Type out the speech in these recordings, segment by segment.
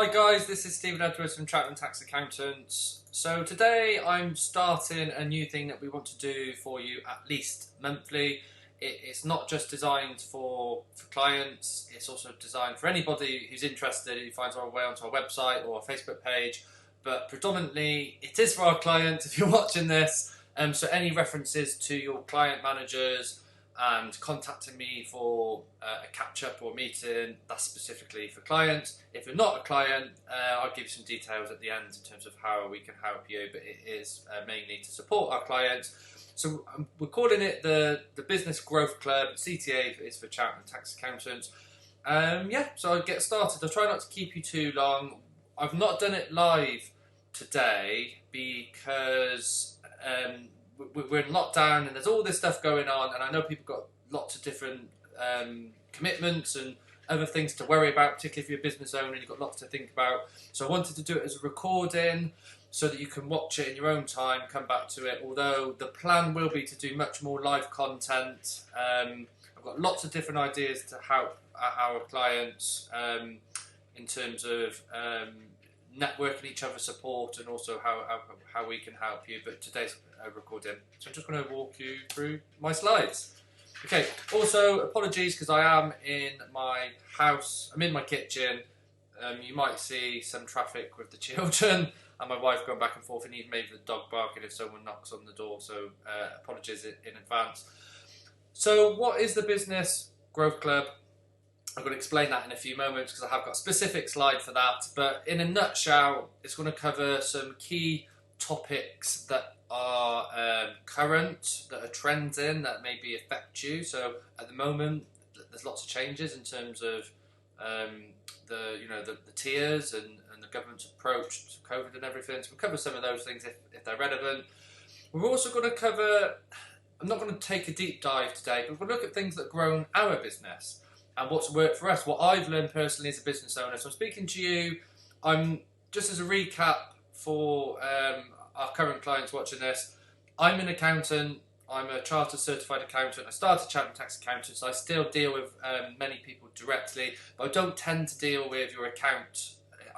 Hi guys, this is Stephen Edwards from Cheltenham Tax Accountants. So today I'm starting a new thing that we want to do for you at least monthly. It's not just designed for clients, it's also designed for anybody who's interested, who finds our way onto our website or our Facebook page, but predominantly it is for our clients if you're watching this. So any references to your client managers and contacting me for a catch-up or meeting, that's specifically for clients. If you're not a client, I'll give you some details at the end in terms of how we can help you, but it is mainly to support our clients. So we're calling it the Business Growth Club. CTA is for Cheltenham Tax Accountants. So I'll get started. I'll try not to keep you too long. I've not done it live today because we're in lockdown and there's all this stuff going on, and I know people got lots of different commitments and other things to worry about, particularly if you're a business owner and you've got lots to think about. So I wanted to do it as a recording so that you can watch it in your own time, come back to it, although the plan will be to do much more live content. I've got lots of different ideas to help our clients in terms of networking each other support and also how we can help you, but today's recording, so I'm just going to walk you through my slides. Okay, also apologies because I am in my house, I'm in my kitchen. You might see some traffic with the children and my wife going back and forth, and even maybe the dog barking if someone knocks on the door, so apologies in advance. So what is the Business Growth Club? I'm going to explain that in a few moments because I have got a specific slide for that, but in a nutshell, it's going to cover some key topics that are current, that are trending, that maybe affect you. So at the moment, there's lots of changes in terms of the tiers and the government's approach to COVID and everything. So we'll cover some of those things if they're relevant. We're also going to cover, I'm not going to take a deep dive today, but we'll look at things that have grown our business and what's worked for us, what I've learned personally as a business owner. So I'm speaking to you, I'm just as a recap for our current clients watching this, I'm an accountant, I'm a chartered certified accountant. I started Cheltenham Tax Accountants, so I still deal with many people directly, but I don't tend to deal with your account.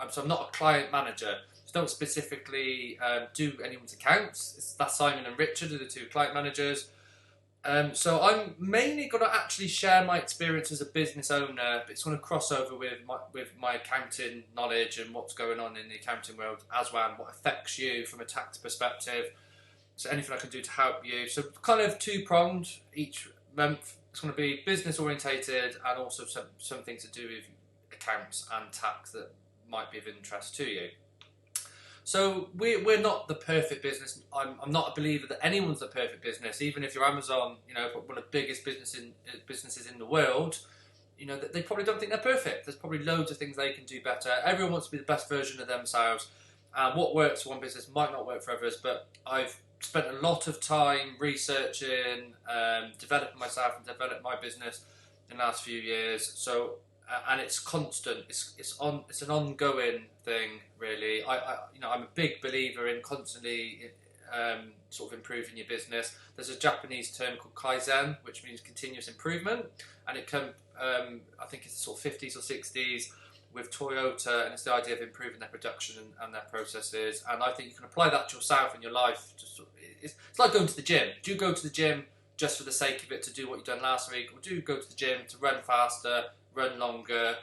So I'm not a client manager. So don't specifically do anyone's accounts. That's Simon and Richard are the two client managers. So I'm mainly going to actually share my experience as a business owner, but it's going to cross over with my accounting knowledge and what's going on in the accounting world as well, and what affects you from a tax perspective. So anything I can do to help you. So kind of two-pronged each month. It's going to be business orientated and also something to do with accounts and tax that might be of interest to you. So we're not the perfect business. I'm not a believer that anyone's the perfect business. Even if you're Amazon, one of the biggest businesses in the world, they probably don't think they're perfect. There's probably loads of things they can do better. Everyone wants to be the best version of themselves. And what works for one business might not work for others. But I've spent a lot of time researching, developing myself and developing my business in the last few years. So. And it's constant. It's an ongoing thing, really. I'm a big believer in constantly sort of improving your business. There's a Japanese term called Kaizen, which means continuous improvement, and it can I think it's sort of 50s or 60s with Toyota, and it's the idea of improving their production and their processes. And I think you can apply that to yourself and your life. It's like going to the gym. Do you go to the gym just for the sake of it, to do what you've done last week, or do you go to the gym to run faster, run longer,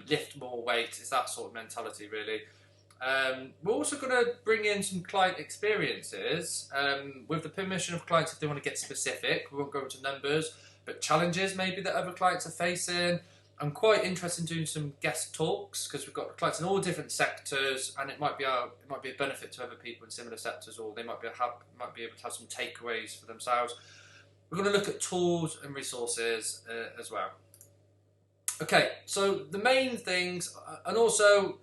lift more weight? It's that sort of mentality, really. We're also going to bring in some client experiences with the permission of clients if they want to get specific. We won't go into numbers, but challenges maybe that other clients are facing. I'm quite interested in doing some guest talks because we've got clients in all different sectors, and it might be a benefit to other people in similar sectors, or they might be able to have some takeaways for themselves. We're going to look at tools and resources as well. Okay, so the main things, and also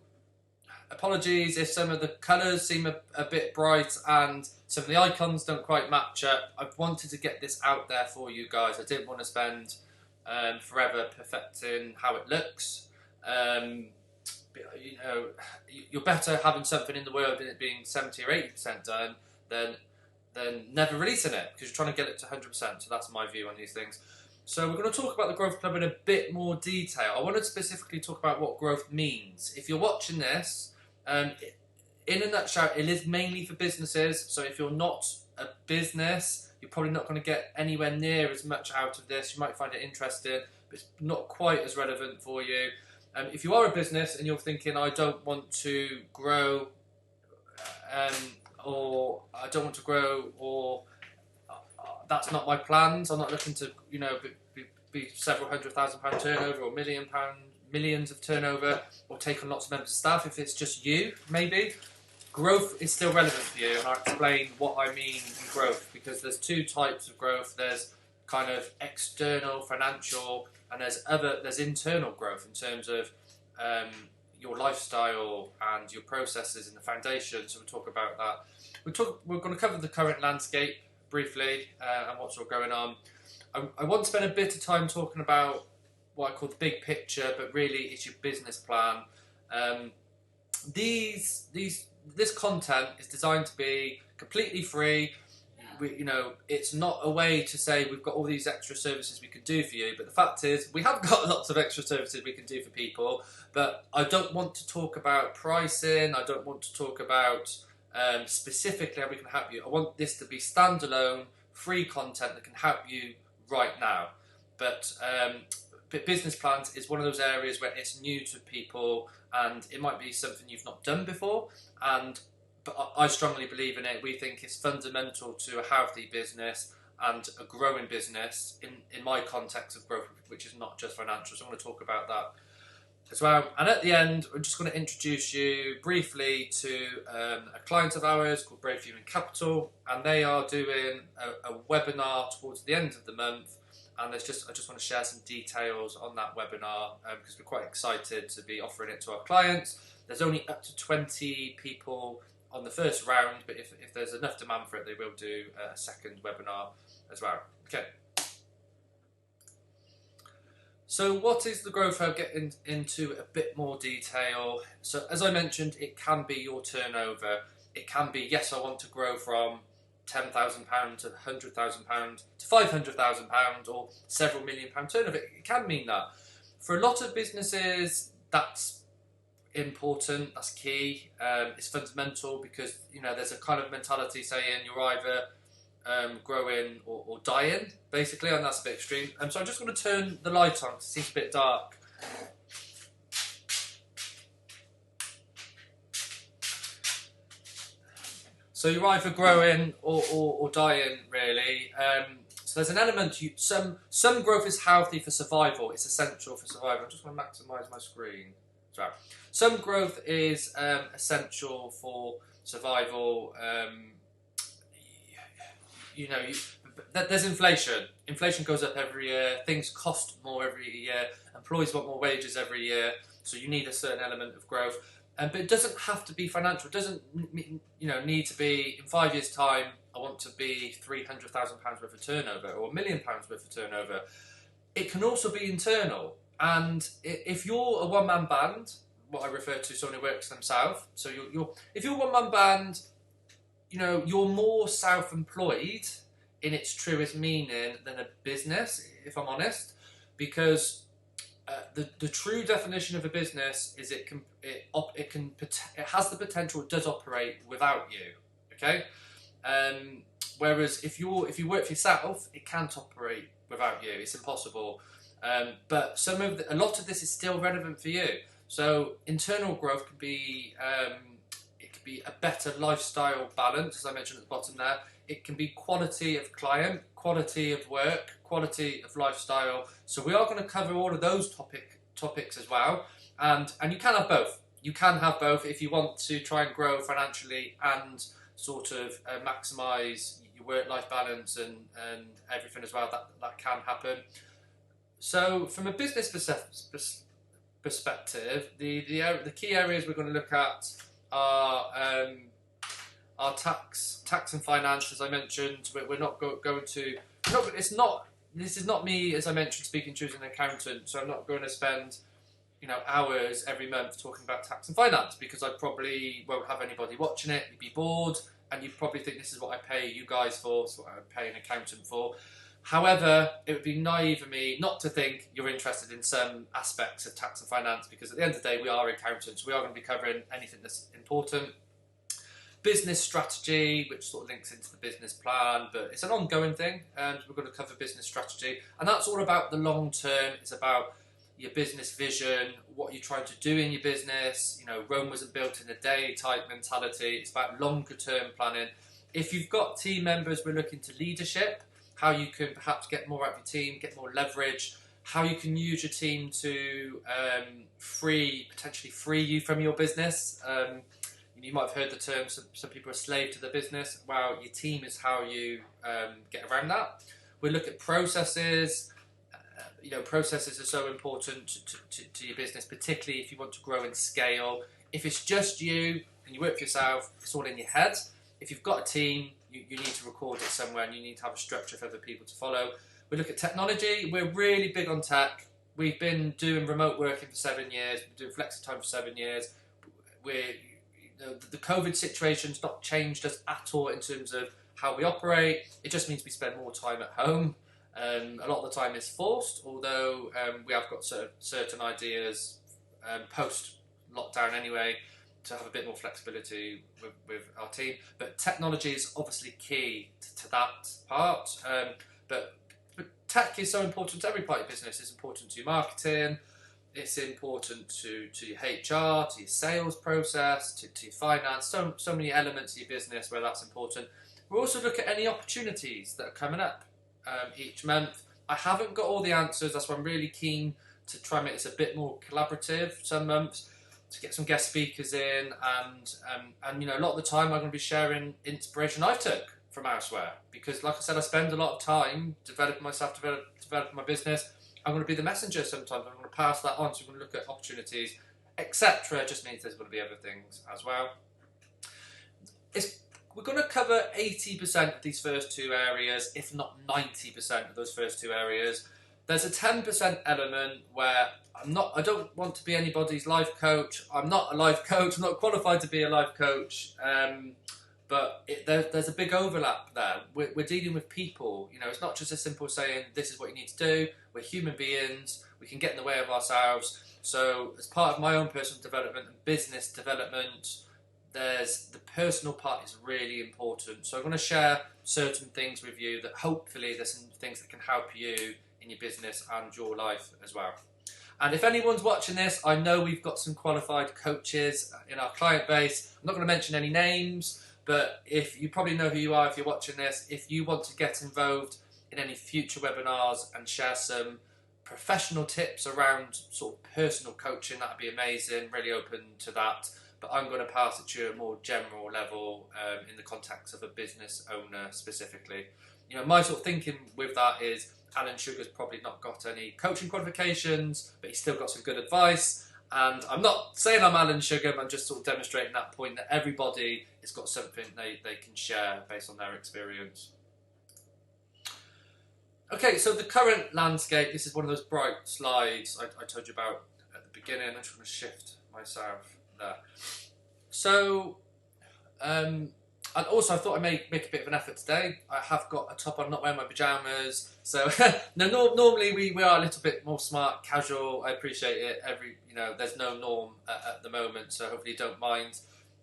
apologies if some of the colours seem a bit bright and some of the icons don't quite match up. I've wanted to get this out there for you guys. I didn't want to spend forever perfecting how it looks. You're better having something in the world and it being 70 or 80% done than never releasing it, because you're trying to get it to 100%. So that's my view on these things. So we're going to talk about the Growth Club in a bit more detail. I want to specifically talk about what growth means. If you're watching this, in a nutshell, it is mainly for businesses. So if you're not a business, you're probably not going to get anywhere near as much out of this. You might find it interesting, but it's not quite as relevant for you. If you are a business and you're thinking, I don't want to grow, or I don't want to grow, or that's not my plans. I'm not looking to, be several £100,000 turnover or millions of turnover, or take on lots of members of staff. If it's just you, maybe growth is still relevant for you, and I'll explain what I mean in growth, because there's two types of growth. There's kind of external, financial, and there's internal growth in terms of your lifestyle and your processes and the foundation. So we'll talk about that. We're going to cover the current landscape briefly and what's all going on. I want to spend a bit of time talking about what I call the big picture, but really it's your business plan. This content is designed to be completely free. It's not a way to say we've got all these extra services we can do for you, but the fact is we have got lots of extra services we can do for people, but I don't want to talk about pricing. I don't want to talk about specifically how we can help you. I want this to be standalone, free content that can help you right now. But business plans is one of those areas where it's new to people, and it might be something you've not done before. But I strongly believe in it. We think it's fundamental to a healthy business and a growing business in my context of growth, which is not just financial. So I'm going to talk about that as well. And at the end, I'm just going to introduce you briefly to a client of ours called Brave Human Capital, and they are doing a webinar towards the end of the month. And I just want to share some details on that webinar because we're quite excited to be offering it to our clients. There's only up to 20 people on the first round, but if there's enough demand for it, they will do a second webinar as well. Okay. So what is the Growth Hub? Get into a bit more detail. So as I mentioned, it can be your turnover. It can be, yes, I want to grow from £10,000 to £100,000 to £500,000 or several £1 million turnover. It can mean that. For a lot of businesses, that's important, that's key, it's fundamental, because there's a kind of mentality saying you're either growing or dying, basically, and that's a bit extreme. So I'm just going to turn the light on because it seems a bit dark. So you're either growing or dying, really. So there's an element, some growth is healthy for survival, it's essential for survival. I'm just going to maximise my screen. Sorry. Some growth is essential for survival. There's inflation. Inflation goes up every year. Things cost more every year. Employees want more wages every year. So you need a certain element of growth. But it doesn't have to be financial. It doesn't need to be in 5 years' time. I want to be £300,000 worth of turnover or £1 million worth of turnover. It can also be internal. And if you're a one-man band, what I refer to someone who works themselves. So if you're a one-man band, you're more self-employed in its truest meaning than a business, if I'm honest, because the true definition of a business is it has the potential, it does operate without you. Okay, whereas if you work for yourself, it can't operate without you. It's impossible. But a lot of this is still relevant for you. So internal growth could be a better lifestyle balance, as I mentioned at the bottom there. It can be quality of client, quality of work, quality of lifestyle. So we are going to cover all of those topics as well. And you can have both. You can have both if you want to try and grow financially and sort of maximise your work-life balance and everything as well. That can happen. So from a business perspective, the key areas we're going to look at are tax and finance, as I mentioned. We're not going to. This is not me, as I mentioned, speaking to as an accountant. So I'm not going to spend hours every month talking about tax and finance, because I probably won't have anybody watching it. You'd be bored, and you'd probably think this is what I pay you guys for. This is what I pay an accountant for. However, it would be naive of me not to think you're interested in some aspects of tax and finance, because at the end of the day, we are accountants. We are going to be covering anything that's important. Business strategy, which sort of links into the business plan, but it's an ongoing thing, and we're going to cover business strategy. And that's all about the long term. It's about your business vision, what you're trying to do in your business. You know, Rome wasn't built in a day type mentality. It's about longer term planning. If you've got team members, we're looking to leadership, how you can perhaps get more out of your team, get more leverage, how you can use your team to potentially free you from your business. You might have heard the term, some people are a slave to the business. Well, your team is how you get around that. We look at processes. Processes are so important to your business, particularly if you want to grow and scale. If it's just you and you work for yourself, it's all in your head. If you've got a team, you need to record it somewhere, and you need to have a structure for other people to follow. We look at technology. We're really big on tech. We've been doing remote working for 7 years. We've been doing flexi time for 7 years. The COVID situation's not changed us at all in terms of how we operate. It just means we spend more time at home. A lot of the time is forced, although we have got certain ideas post lockdown anyway to have a bit more flexibility with our team. But technology is obviously key to that part. But tech is so important to every part of your business. It's important to your marketing. It's important to your HR, to your sales process, to your finance. So many elements of your business where that's important. We also look at any opportunities that are coming up each month. I haven't got all the answers. That's why I'm really keen to try and make this a bit more collaborative some months, to get some guest speakers in, and a lot of the time I'm going to be sharing inspiration I took from elsewhere, because like I said, I spend a lot of time developing myself, developing my business. I'm going to be the messenger sometimes. I'm going to pass that on. So we're going to look at opportunities, etc. It just means there's going to be other things as well. We're going to cover 80% of these first two areas, if not 90% of those first two areas. There's a 10% element where I don't want to be anybody's life coach. I'm not a life coach. I'm not qualified to be a life coach. But there's a big overlap there. We're dealing with people. It's not just as simple as saying this is what you need to do. We're human beings. We can get in the way of ourselves. So as part of my own personal development and business development, there's the personal part is really important. So I'm going to share certain things with you that hopefully there's some things that can help you in your business and your life as well. And if anyone's watching this, I know we've got some qualified coaches in our client base. I'm not going to mention any names, but if you probably know who you are if you're watching this. If you want to get involved in any future webinars and share some professional tips around sort of personal coaching, that'd be amazing. Really open to that. But I'm going to pass it to you at a more general level in the context of a business owner specifically. My sort of thinking with that is Alan Sugar's probably not got any coaching qualifications, but he's still got some good advice. And I'm not saying I'm Alan Sugar, I'm just sort of demonstrating that point that everybody has got something they can share based on their experience. Okay, so the current landscape, this is one of those bright slides I told you about at the beginning. I'm just going to shift myself there. So, and also I thought I'd make a bit of an effort today. I have got a top on, I'm not wearing my pyjamas. So, normally we are a little bit more smart, casual. I appreciate it. There's no norm at the moment, so hopefully you don't mind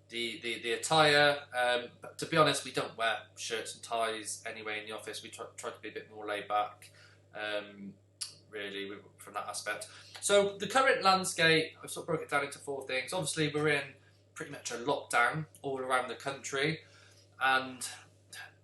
the attire. But to be honest, we don't wear shirts and ties anyway in the office. We try to be a bit more laid back, really, from that aspect. So the current landscape, I've sort of broke it down into 4 things. Obviously, we're in pretty much a lockdown all around the country, and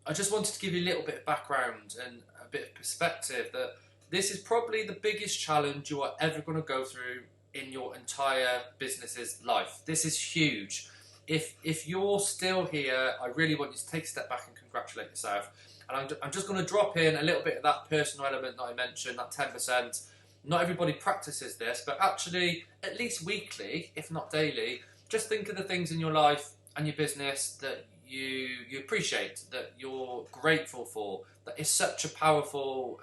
I just wanted to give you a little bit of background and a bit of perspective that this is probably the biggest challenge you are ever going to go through in your entire business's life. This is huge. If you're still here, I really want you to take a step back and congratulate yourself. And I'm just going to drop in a little bit of that personal element that I mentioned, that 10%. Not everybody practices this, but actually, at least weekly, if not daily, just think of the things in your life and your business that you appreciate, that you're grateful for, that is such a powerful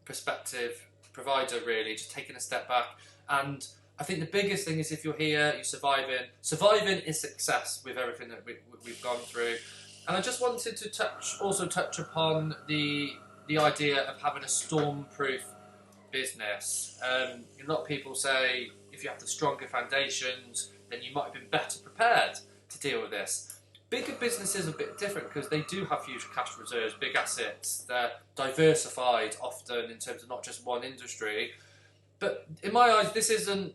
perspective provider, really, just taking a step back. And I think the biggest thing is if you're here, you're surviving. Surviving is success with everything that we've gone through. And I just wanted to touch upon the the idea of having a storm-proof business. A lot of people say if you have the stronger foundations, then you might have been better prepared to deal with this. Bigger businesses are a bit different because they do have huge cash reserves, big assets. They're diversified often in terms of not just one industry. But in my eyes, this isn't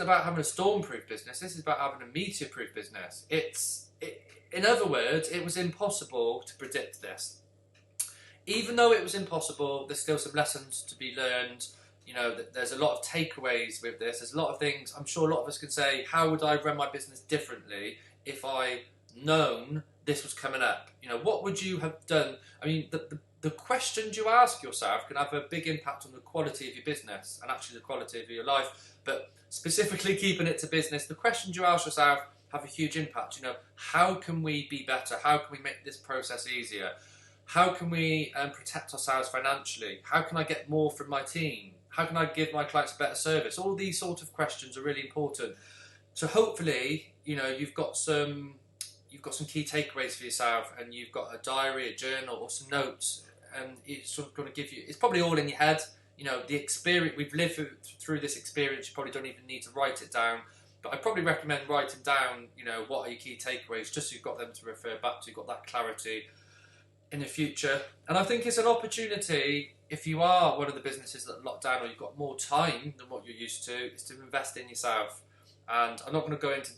about having a storm-proof business. This is about having a meteor-proof business. In other words, it was impossible to predict this. Even though it was impossible, there's still some lessons to be learned. You know, there's a lot of takeaways with this. There's a lot of things. I'm sure a lot of us can say, how would I run my business differently if I known this was coming up? You know, what would you have done? I mean, the questions you ask yourself can have a big impact on the quality of your business and actually the quality of your life. But specifically keeping it to business, the questions you ask yourself have a huge impact. You know, how can we be better? How can we make this process easier? How can we protect ourselves financially? How can I get more from my team? How can I give my clients a better service? All these sort of questions are really important. So hopefully, you know, you've got some key takeaways for yourself, and you've got a diary, a journal, or some notes, and it's sort of going to give you. It's probably all in your head. You know, the experience we've lived through this experience. You probably don't even need to write it down. But I probably recommend writing down, you know, what are your key takeaways, just so you've got them to refer back to, you've got that clarity in the future. And I think it's an opportunity, if you are one of the businesses that locked down or you've got more time than what you're used to, is to invest in yourself. And I'm not going to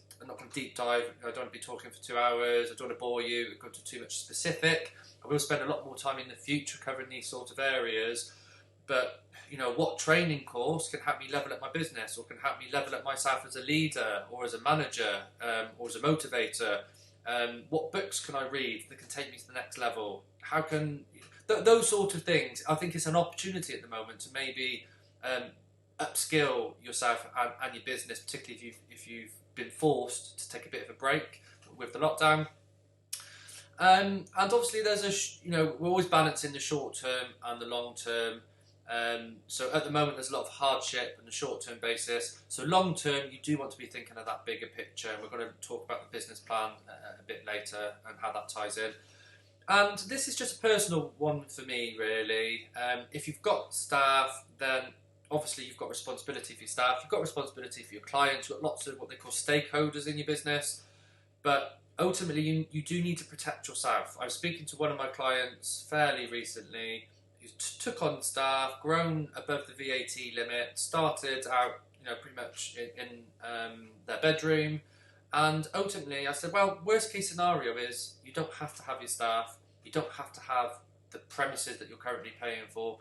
deep dive. I don't want to be talking for 2 hours. I don't want to bore you, go to too much specific. I will spend a lot more time in the future covering these sort of areas. But, you know, what training course can help me level up my business, or can help me level up myself as a leader or as a manager, or as a motivator? What books can I read that can take me to the next level? How can those sort of things? I think it's an opportunity at the moment to maybe upskill yourself and your business, particularly if you've been forced to take a bit of a break with the lockdown. And obviously, we're always balancing the short term and the long term. So at the moment, there's a lot of hardship on the short-term basis. So long-term, you do want to be thinking of that bigger picture. We're going to talk about the business plan a bit later and how that ties in. And this is just a personal one for me, really. If you've got staff, then obviously you've got responsibility for your staff. You've got responsibility for your clients. You've got lots of what they call stakeholders in your business. But ultimately, you do need to protect yourself. I was speaking to one of my clients fairly recently, who took on staff, grown above the VAT limit, started out, you know, pretty much in their bedroom, and ultimately I said, well, worst case scenario is you don't have to have your staff, you don't have to have the premises that you're currently paying for.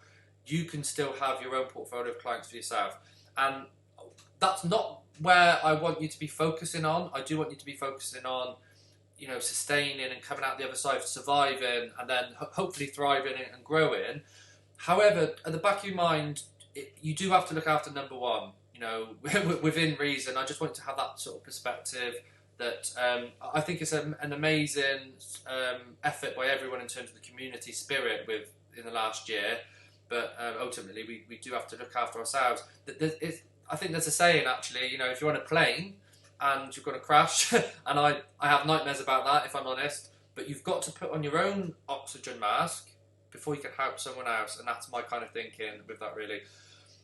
You can still have your own portfolio of clients for yourself, and that's not where I want you to be focusing on. I do want you to be focusing on, you know, sustaining and coming out the other side, surviving, and then hopefully thriving and growing. However, at the back of your mind, you do have to look after number one, you know, within reason. I just want to have that sort of perspective that I think it's an amazing effort by everyone in terms of the community spirit in the last year. But ultimately, we do have to look after ourselves. I think there's a saying, actually, you know, if you're on a plane and you're going to crash, and I have nightmares about that, if I'm honest, but you've got to put on your own oxygen mask before you can help someone else, and that's my kind of thinking with that, really.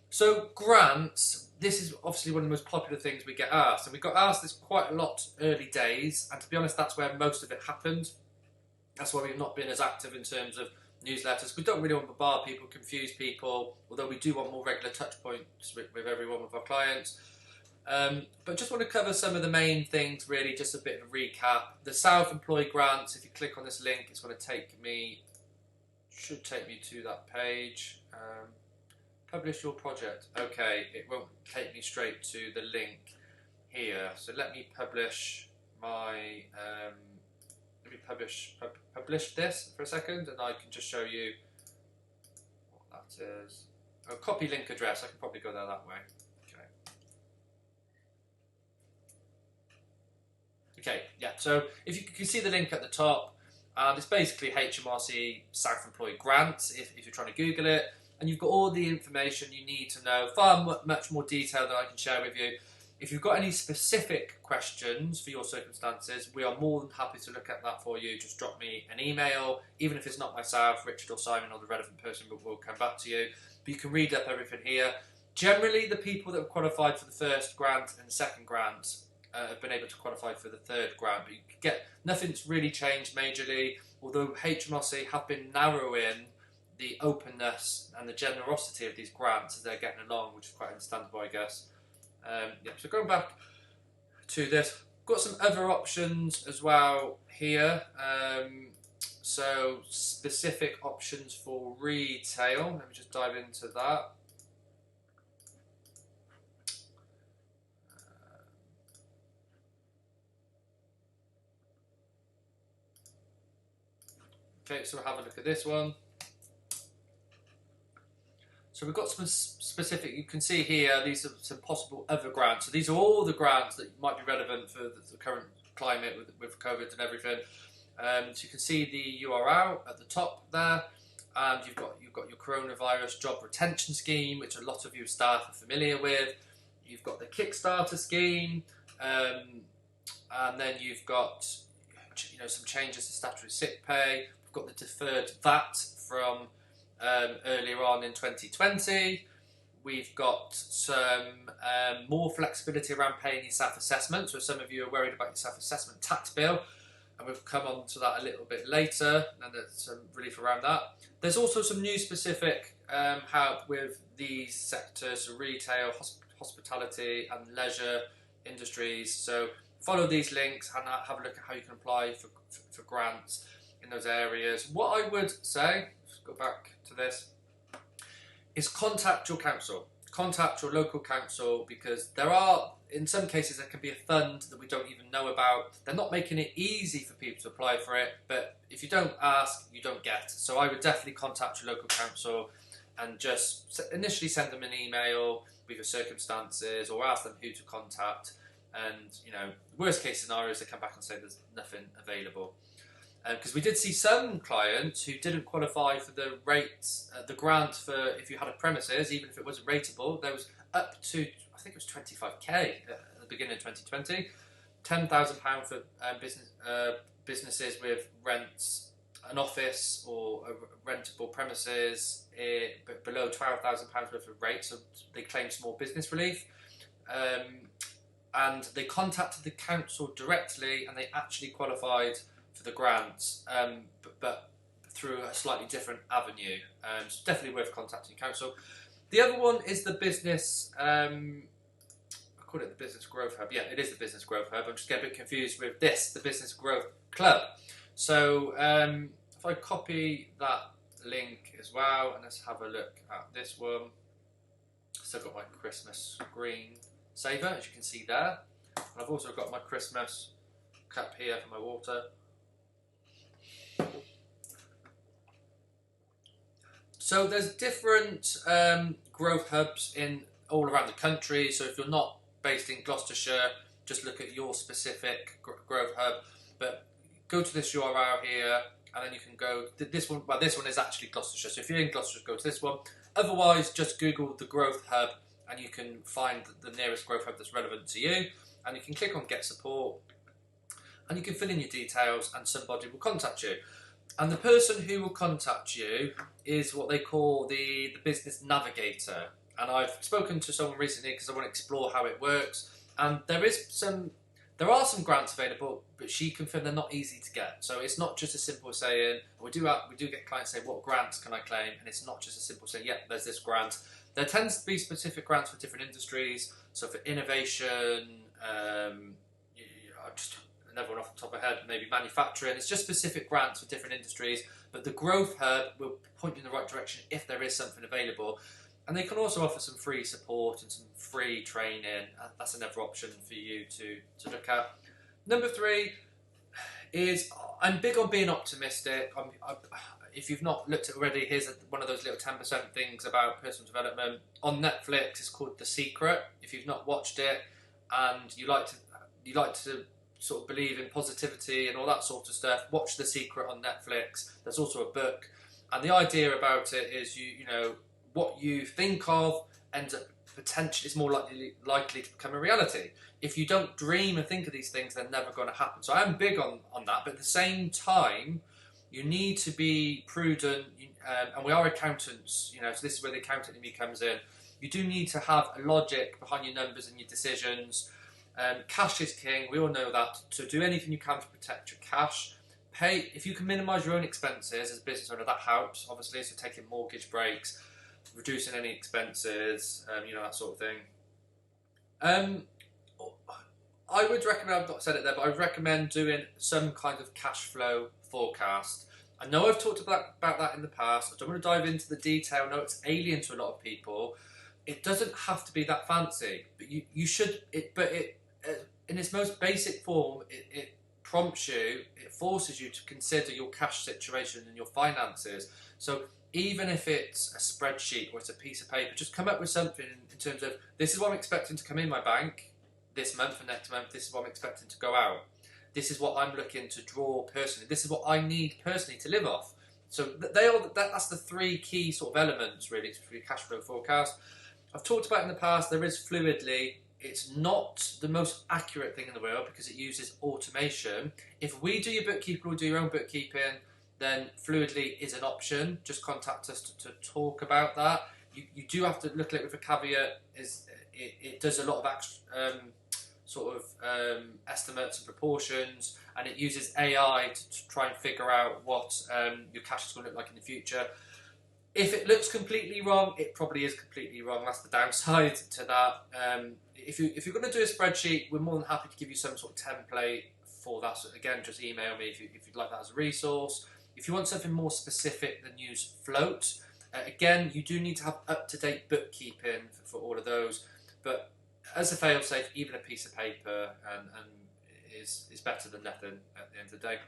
So grants, this is obviously one of the most popular things we get asked, and we got asked this quite a lot early days, and to be honest, that's where most of it happened. That's why we've not been as active in terms of newsletters. We don't really want to bombard people, confuse people, although we do want more regular touch points with every one of our clients. But just want to cover some of the main things, really, just a bit of a recap. The self-employed grants, if you click on this link, it's going to should take me to that page. Publish your project. Okay, it won't take me straight to the link here. So let me publish my, publish this for a second, and I can just show you what that is. Oh, copy link address, I can probably go there that way. Okay, yeah, so if you can see the link at the top, it's basically HMRC self-employed grants, if you're trying to Google it, and you've got all the information you need to know, far much more detail than I can share with you. If you've got any specific questions for your circumstances, we are more than happy to look at that for you. Just drop me an email, even if it's not myself, Richard or Simon or the relevant person, but we'll come back to you. But you can read up everything here. Generally, the people that have qualified for the first grant and the second grant have been able to qualify for the third grant, but you get nothing's really changed majorly, although HMRC have been narrowing the openness and the generosity of these grants as they're getting along, which is quite understandable, I guess. So going back to this, got some other options as well here. So specific options for retail. Let me just dive into that. Okay, so we'll have a look at this one. So we've got some specific, you can see here, these are some possible other grants. So these are all the grants that might be relevant for the current climate with COVID and everything. So you can see the URL at the top there, and you've got your coronavirus job retention scheme, which a lot of your staff are familiar with. You've got the Kickstarter scheme, and then you've got some changes to statutory sick pay. We've got the deferred VAT from earlier on in 2020. We've got some more flexibility around paying your self-assessment. So some of you are worried about your self-assessment tax bill, and we'll come on to that a little bit later, and there's some relief around that. There's also some new specific help with these sectors, so retail, hospitality and leisure industries. So follow these links and have a look at how you can apply for grants in those areas. What I would say, let's go back to this, is contact your council. Contact your local council, because there are, in some cases, there can be a fund that we don't even know about. They're not making it easy for people to apply for it, but if you don't ask, you don't get. So I would definitely contact your local council and just initially send them an email with your circumstances, or ask them who to contact. And worst case scenario is they come back and say there's nothing available. Because we did see some clients who didn't qualify for the rates, the grant for if you had a premises, even if it wasn't rateable, there was up to, I think it was 25k at the beginning of 2020, £10,000 for businesses with rents, an office or a rentable premises below £12,000 worth of rate, so they claimed small business relief. And they contacted the council directly, and they actually qualified for the grants, but through a slightly different avenue. So definitely worth contacting council. The other one is the business, I call it the Business Growth Hub. Yeah, it is the Business Growth Hub. I'm just getting a bit confused with this, the Business Growth Club. So if I copy that link as well, and let's have a look at this one. Still got my Christmas screen saver, as you can see there. And I've also got my Christmas cup here for my water. So there's different growth hubs in all around the country. So if you're not based in Gloucestershire, just look at your specific growth hub. But go to this URL here, and then you can go this one. Well, this one is actually Gloucestershire. So if you're in Gloucestershire, go to this one. Otherwise, just Google the growth hub, and you can find the nearest growth hub that's relevant to you. And you can click on Get Support, and you can fill in your details, and somebody will contact you. And the person who will contact you is what they call the business navigator. And I've spoken to someone recently because I want to explore how it works. And there are some grants available, but she confirmed they're not easy to get. So it's not just as simple as saying, we do get clients say, what grants can I claim? And it's not just as simple as saying, yeah, there's this grant. There tends to be specific grants for different industries. So for innovation, another one off the top of my head, maybe manufacturing. It's just specific grants for different industries, but the Growth Hub will point you in the right direction if there is something available. And they can also offer some free support and some free training. That's another option for you to look at. Number 3 is, I'm big on being optimistic. If you've not looked at it already, here's one of those little 10% things about personal development. On Netflix, it's called The Secret. If you've not watched it and you like to sort of believe in positivity and all that sort of stuff, watch The Secret on Netflix. There's also a book, and the idea about it is you know what you think of ends up potentially it's more likely to become a reality. If you don't dream and think of these things, they're never going to happen. So I am big on that, but at the same time, you need to be prudent, and we are accountants, so this is where the accountant in me comes in. You do need to have a logic behind your numbers and your decisions. Cash is king, we all know that. So do anything you can to protect your cash. Pay, if you can minimise your own expenses as a business owner, that helps, obviously, so taking mortgage breaks, reducing any expenses, that sort of thing. I would recommend, I've not said it there, but I would recommend doing some kind of cash flow forecast. I know I've talked about that in the past. I don't want to dive into the detail. I know it's alien to a lot of people. It doesn't have to be that fancy, but you should. In its most basic form, it prompts you, it forces you to consider your cash situation and your finances. So even if it's a spreadsheet or it's a piece of paper, just come up with something in terms of, this is what I'm expecting to come in my bank this month and next month, this is what I'm expecting to go out. This is what I'm looking to draw personally. This is what I need personally to live off. So that's the three key sort of elements really for your cash flow forecast. I've talked about in the past, there is Fluidly. It's not the most accurate thing in the world because it uses automation. If we do your bookkeeping or do your own bookkeeping, then Fluidly is an option. Just contact us to talk about that. You do have to look at it with a caveat. It does a lot of estimates and proportions, and it uses AI to try and figure out what your cash is going to look like in the future. If it looks completely wrong, it probably is completely wrong. That's the downside to that. If you're going to do a spreadsheet, we're more than happy to give you some sort of template for that. So again, just email me if you'd like that as a resource. If you want something more specific, then use Float. Again, you do need to have up-to-date bookkeeping for all of those. But as a fail-safe, even a piece of paper and is better than nothing at the end of the day.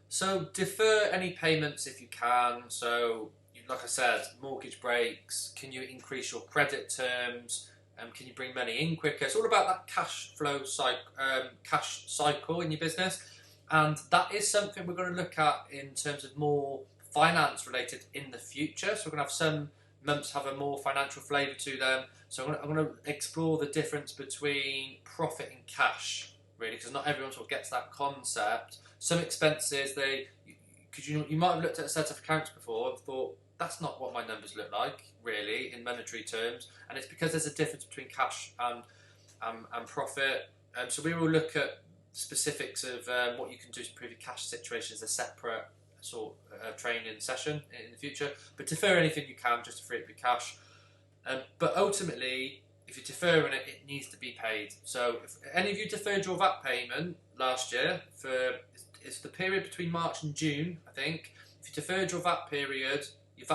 So defer any payments if you can. So like I said, mortgage breaks, can you increase your credit terms? Can you bring money in quicker? It's all about that cash flow cash cycle in your business. And that is something we're going to look at in terms of more finance related in the future. So we're going to have some months have a more financial flavour to them. So I'm going to explore the difference between profit and cash, really, because not everyone sort of gets that concept. Some expenses, you might have looked at a set of accounts before and thought, that's not what my numbers look like, really, in monetary terms. And it's because there's a difference between cash and profit. So we will look at specifics of what you can do to improve your cash situation as a separate sort of training session in the future. But defer anything you can just to free up your cash. But ultimately, if you're deferring it, it needs to be paid. So if any of you deferred your VAT payment last year, it's the period between March and June, I think. If you deferred your VAT payment, you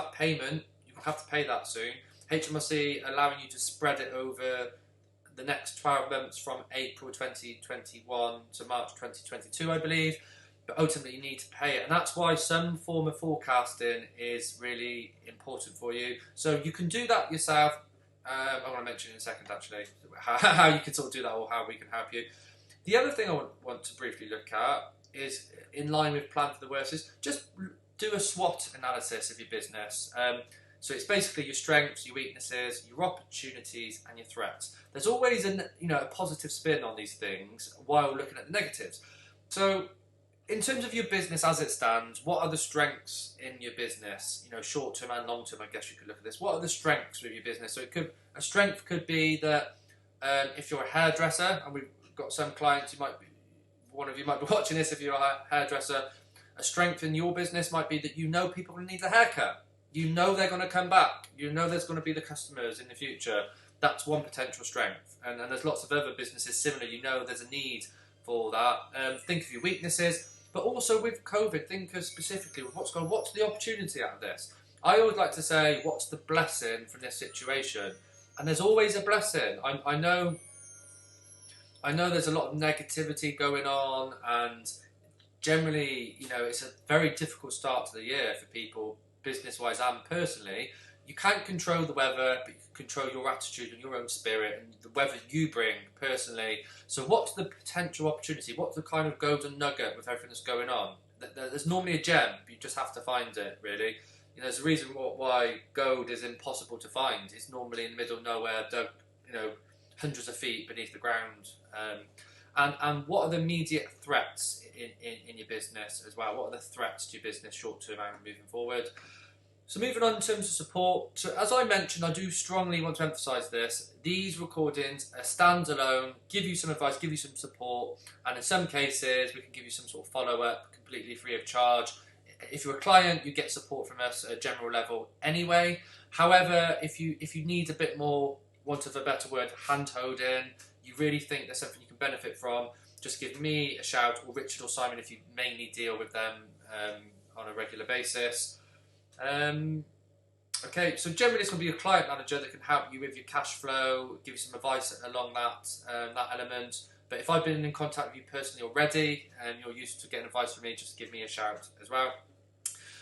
will have to pay that soon. HMRC allowing you to spread it over the next 12 months from April 2021 to March 2022, I believe. But ultimately you need to pay it. And that's why some form of forecasting is really important for you. So you can do that yourself. I want to mention in a second, actually, how you can sort of do that or how we can help you. The other thing I want to briefly look at is, in line with Plan for the Worst, is just do a SWOT analysis of your business. So it's basically your strengths, your weaknesses, your opportunities, and your threats. There's always a positive spin on these things while looking at the negatives. So in terms of your business as it stands, what are the strengths in your business? Short term and long term, I guess you could look at this. What are the strengths with your business? So a strength could be that if you're a hairdresser, and we've got some clients one of you might be watching this if you're a hairdresser, a strength in your business might be that people will need a haircut. They're going to come back. There's going to be the customers in the future. That's one potential strength. And there's lots of other businesses similar. There's a need for that. Think of your weaknesses. But also with COVID, think of specifically what's the opportunity out of this? I always like to say, what's the blessing from this situation? And there's always a blessing. I know there's a lot of negativity going on, and generally, it's a very difficult start to the year for people, business-wise and personally. You can't control the weather, but you can control your attitude and your own spirit and the weather you bring personally. So what's the potential opportunity? What's the kind of golden nugget with everything that's going on? There's normally a gem, but you just have to find it, really. there's a reason why gold is impossible to find. It's normally in the middle of nowhere, dug, hundreds of feet beneath the ground. And what are the immediate threats in your business as well? What are the threats to your business short term and moving forward? So moving on in terms of support. So as I mentioned, I do strongly want to emphasise this. These recordings are standalone, give you some advice, give you some support, and in some cases we can give you some sort of follow-up completely free of charge. If you're a client, you get support from us at a general level anyway. However, if you need a bit more, want of a better word, hand-holding, you really think there's something you can benefit from, just give me a shout, or Richard or Simon if you mainly deal with them on a regular basis. Okay, so generally it's going to be a client manager that can help you with your cash flow, give you some advice along that element. But if I've been in contact with you personally already and you're used to getting advice from me, just give me a shout as well.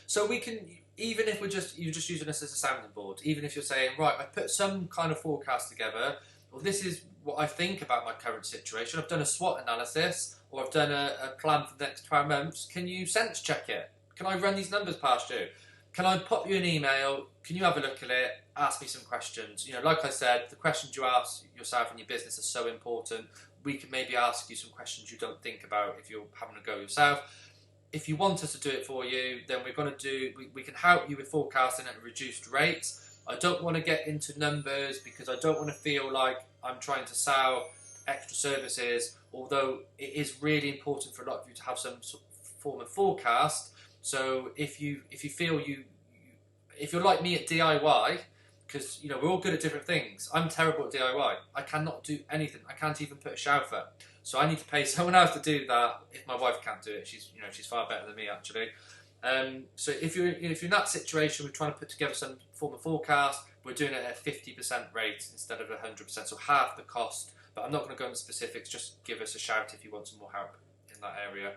So we can, even if you're just using us as a sounding board, even if you're saying, right, I put some kind of forecast together, or this is what I think about my current situation, I've done a SWOT analysis, or I've done a plan for the next 12 months, can you sense check it? Can I run these numbers past you? Can I pop you an email? Can you have a look at it? Ask me some questions. Like I said, the questions you ask yourself and your business are so important. We can maybe ask you some questions you don't think about if you're having a go yourself. If you want us to do it for you, then we can help you with forecasting at a reduced rate. I don't want to get into numbers because I don't want to feel like I'm trying to sell extra services, although it is really important for a lot of you to have some sort of form of forecast. So if you feel if you're like me at DIY, because we're all good at different things. I'm terrible at DIY. I cannot do anything. I can't even put a shelf up. So I need to pay someone else to do that. If my wife can't do it, she's far better than me actually. So if you're in that situation, we're trying to put together some form of forecast. We're doing it at a 50% rate instead of 100%, so half the cost. But I'm not going to go into specifics. Just give us a shout if you want some more help in that area.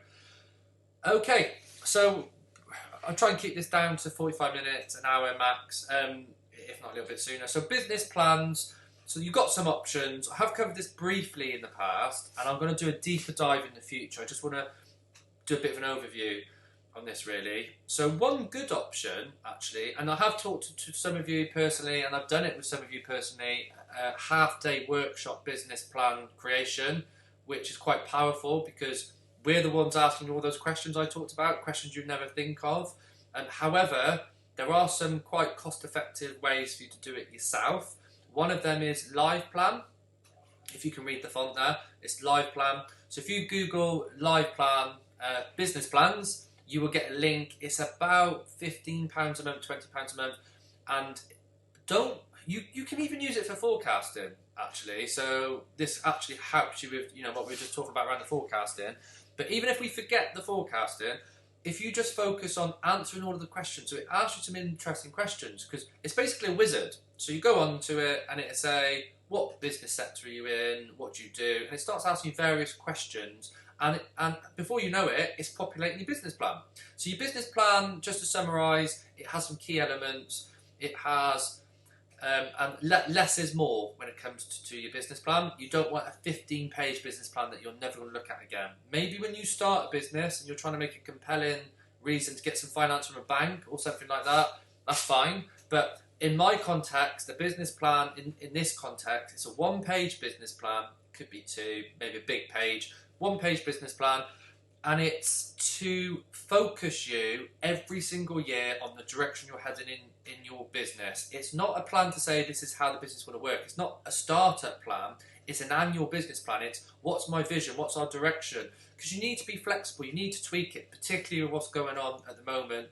Okay, so I'll try and keep this down to 45 minutes, an hour max, if not a little bit sooner. So business plans. So you've got some options. I have covered this briefly in the past, and I'm going to do a deeper dive in the future. I just want to do a bit of an overview on this really. So one good option actually, and I have talked to some of you personally, and I've done it with some of you personally, a half-day workshop business plan creation, which is quite powerful because we're the ones asking all those questions I talked about, questions you'd never think of. However, there are some quite cost-effective ways for you to do it yourself. One of them is Live Plan. If you can read the font there, it's Live Plan. So if you Google Live Plan business plans, you will get a link. It's about £15 a month, £20 a month, and you can even use it for forecasting actually. So this actually helps you with what we were just talking about around the forecasting. But even if we forget the forecasting, if you just focus on answering all of the questions, so it asks you some interesting questions because it's basically a wizard. So you go on to it and it'll say, what business sector are you in? What do you do? And it starts asking you various questions. And before you know it, it's populating your business plan. So your business plan, just to summarise, it has some key elements. It has, and less is more when it comes to your business plan. You don't want a 15-page business plan that you're never going to look at again. Maybe when you start a business and you're trying to make a compelling reason to get some finance from a bank or something like that, that's fine. But in my context, the business plan, in this context, it's a one-page business plan, could be two, maybe a big page, one-page business plan, and it's to focus you every single year on the direction you're heading in your business. It's not a plan to say this is how the business is going to work. It's not a startup plan. It's an annual business plan. It's what's my vision, what's our direction, because you need to be flexible. You need to tweak it, particularly with what's going on at the moment.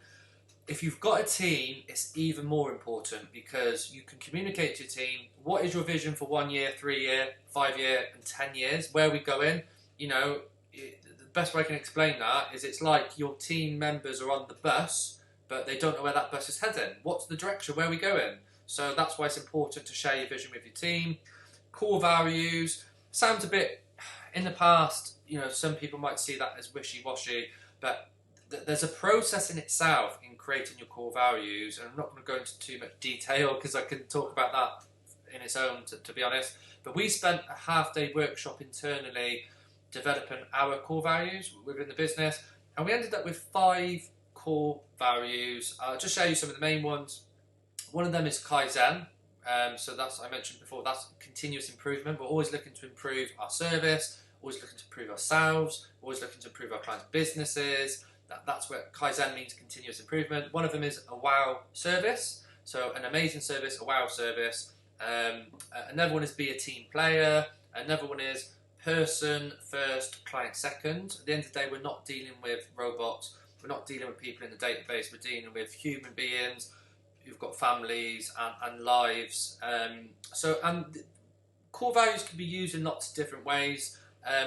If you've got a team, it's even more important because you can communicate to your team, what is your vision for 1 year, 3 year, 5 year, and 10 years? Where are we going? The best way I can explain that is it's like your team members are on the bus, but they don't know where that bus is heading. What's the direction? Where are we going? So that's why it's important to share your vision with your team. Core values. Sounds a bit, in the past, some people might see that as wishy-washy, but there's a process in itself in creating your core values, and I'm not going to go into too much detail because I can talk about that in its own, to be honest. But we spent a half-day workshop internally developing our core values within the business, and we ended up with 5 core values. I'll just show you some of the main ones. One of them is Kaizen. So that's, I mentioned before, that's continuous improvement. We're always looking to improve our service, always looking to improve ourselves, always looking to improve our clients' businesses. That's what Kaizen means, continuous improvement. One of them is a wow service. So an amazing service, a wow service. Another one is be a team player. Another one is person first, client second. At the end of the day, we're not dealing with robots. We're not dealing with people in the database. We're dealing with human beings who've got families and lives. And core values can be used in lots of different ways.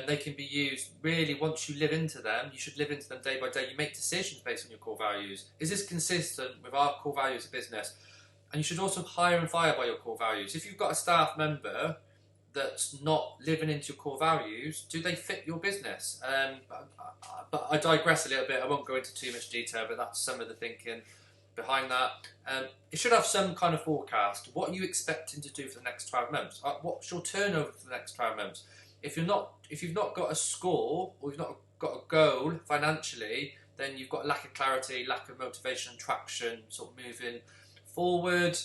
They can be used really once you live into them. You should live into them day by day. You make decisions based on your core values. Is this consistent with our core values of business? And you should also hire and fire by your core values. If you've got a staff member that's not living into your core values, do they fit your business? But I digress a little bit. I won't go into too much detail, but that's some of the thinking behind that. It should have some kind of forecast. What are you expecting to do for the next 12 months? What's your turnover for the next 12 months? If you've not got a score, or you've not got a goal financially, then you've got a lack of clarity, lack of motivation, traction, sort of moving forward.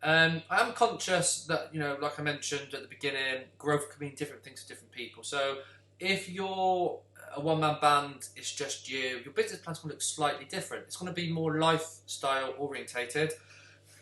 I am conscious that, like I mentioned at the beginning, growth can mean different things to different people. So if you're a one-man band, it's just you, your business plan's going to look slightly different. It's going to be more lifestyle orientated.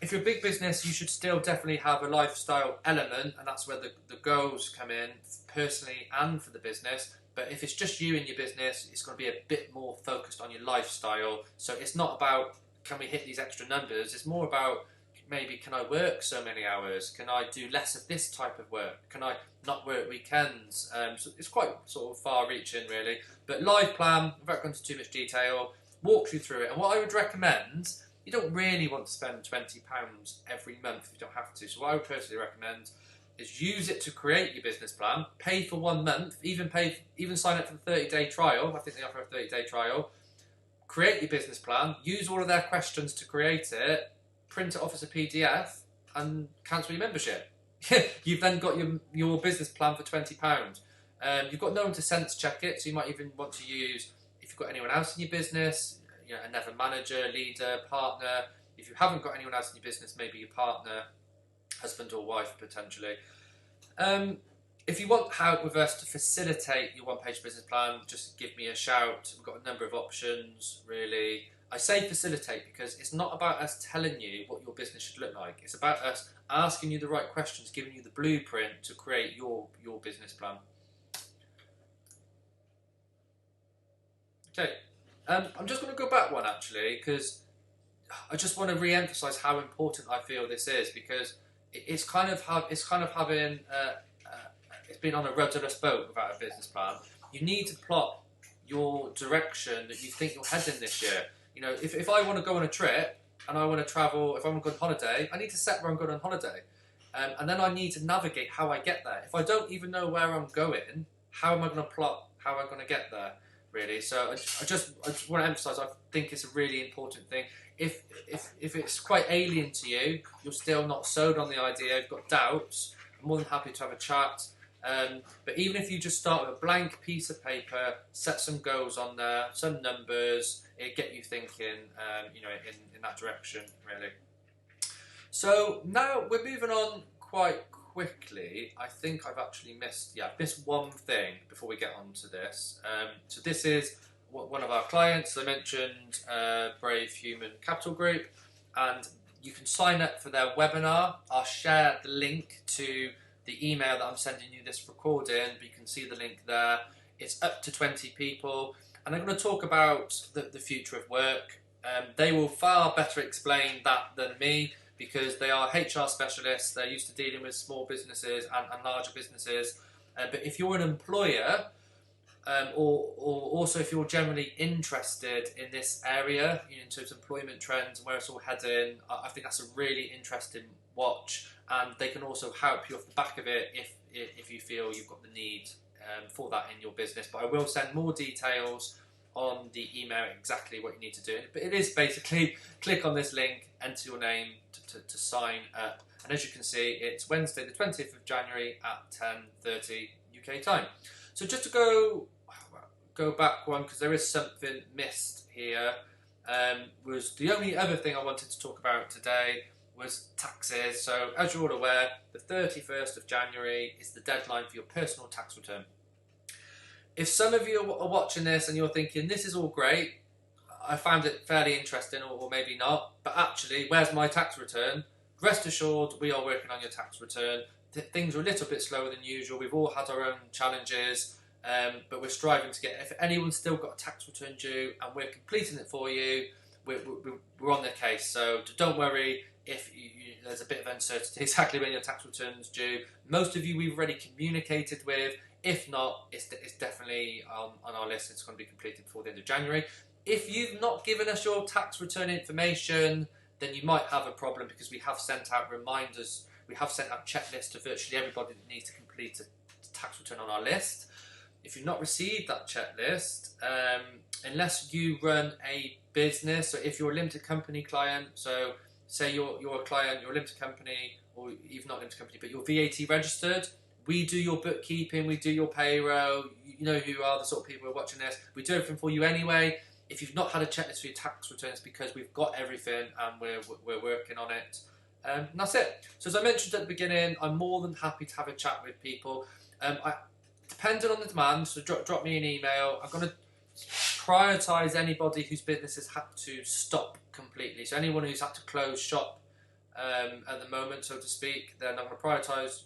If you're a big business, you should still definitely have a lifestyle element, and that's where the goals come in, personally and for the business. But if it's just you and your business, it's going to be a bit more focused on your lifestyle. So it's not about, can we hit these extra numbers? It's more about, maybe, can I work so many hours? Can I do less of this type of work? Can I not work weekends? So it's quite sort of far-reaching, really. But life plan, without going into too much detail, walks you through it. And what I would recommend, you don't really want to spend £20 every month if you don't have to. So what I would personally recommend is use it to create your business plan, pay for 1 month, even sign up for the 30-day trial. I think they offer a 30-day trial. Create your business plan, use all of their questions to create it, print it off as a PDF, and cancel your membership. You've then got your business plan for £20. You've got no one to sense check it, so you might even want to use, if you've got anyone else in your business, another manager, leader, partner. If you haven't got anyone else in your business, maybe your partner, husband or wife potentially. If you want help with us to facilitate your one-page business plan, just give me a shout. We've got a number of options, really. I say facilitate because it's not about us telling you what your business should look like. It's about us asking you the right questions, giving you the blueprint to create your business plan. Okay, I'm just going to go back one actually, because I just want to re-emphasise how important I feel this is, because it's kind of having it's been on a rudderless boat without a business plan. You need to plot your direction that you think you're heading this year. If I want to go on a trip and I want to travel, if I want to go on holiday, I need to set where I'm going on holiday. And then I need to navigate how I get there. If I don't even know where I'm going, how am I going to plot how I'm going to get there, really? So I just want to emphasise, I think it's a really important thing. If it's quite alien to you, you're still not sold on the idea, you've got doubts, I'm more than happy to have a chat. But even if you just start with a blank piece of paper, set some goals on there, some numbers, it get you thinking, in that direction, really. So now we're moving on quite quickly. I think I've actually missed one thing before we get on to this. So this is one of our clients. I mentioned Brave Human Capital Group, and you can sign up for their webinar. I'll share the link to the email that I'm sending you this recording, but you can see the link there. It's up to 20 people, and I'm going to talk about the future of work. They will far better explain that than me, because they are HR specialists. They're used to dealing with small businesses and larger businesses. But if you're an employer, or also if you're generally interested in this area, in terms of employment trends and where it's all heading, I think that's a really interesting watch. And they can also help you off the back of it if you feel you've got the need for that in your business. But I will send more details on the email, exactly what you need to do. But it is basically click on this link, enter your name to sign up. And as you can see, it's Wednesday the 20th of January at 10:30 UK time. So just to go back one, because there is something missed here. was the only other thing I wanted to talk about today was taxes. So as you're all aware, the 31st of January is the deadline for your personal tax return. If some of you are watching this and you're thinking, this is all great, I found it fairly interesting, or maybe not, but actually, where's my tax return? Rest assured, we are working on your tax return. Things are a little bit slower than usual. We've all had our own challenges, but we're striving to get, if anyone's still got a tax return due and we're completing it for you, we're on the case. So don't worry if there's a bit of uncertainty exactly when your tax return is due. Most of you we've already communicated with. If not, it's definitely on our list. It's going to be completed before the end of January. If you've not given us your tax return information, then you might have a problem, because we have sent out reminders. We have sent out checklists to virtually everybody that needs to complete a tax return on our list. If you've not received that checklist, unless you run a business, or if you're a limited company client, so say you're a client, you're a limited company, or even not a limited company, but you're VAT registered, we do your bookkeeping, we do your payroll, you know who you are, the sort of people who are watching this, we do everything for you anyway. If you've not had a checklist for your tax returns, because we've got everything and we're working on it. And that's it. So as I mentioned at the beginning, I'm more than happy to have a chat with people. Depending on the demand, so drop me an email. I'm going to prioritise anybody whose business has had to stop completely. So anyone who's had to close shop at the moment, so to speak, then I'm going to prioritise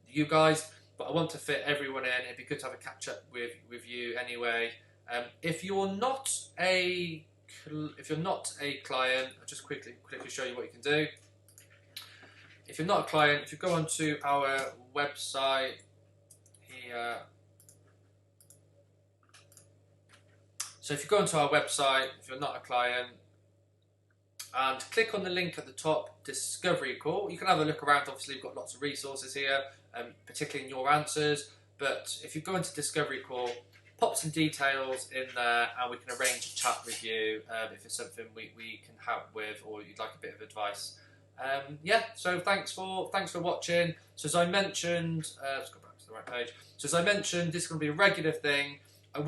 you guys, but I want to fit everyone in. It'd be good to have a catch up with you anyway. If you're not a client, I'll just quickly show you what you can do. If you're not a client, if you go onto our website here, so if you go onto our website, if you're not a client, and click on the link at the top, Discovery Call. You can have a look around. Obviously, we've got lots of resources here, particularly in your answers. But if you go into Discovery Call, pop some details in there, and we can arrange a chat with you if it's something we can help with, or you'd like a bit of advice. Yeah. So thanks for watching. So as I mentioned, let's go back to the right page. So as I mentioned, this is going to be a regular thing. I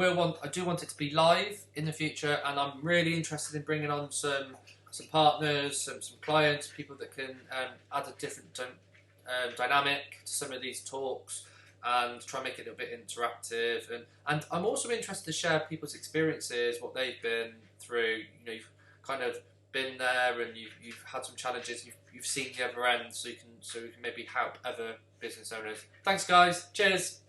do want it to be live in the future, and I'm really interested in bringing on some partners, some clients, people that can add a different dynamic to some of these talks and try and make it a little bit interactive. And I'm also interested to share people's experiences, what they've been through. You know, you've kind of been there and you've had some challenges, you've seen the other end, so we can maybe help other business owners. Thanks guys, cheers.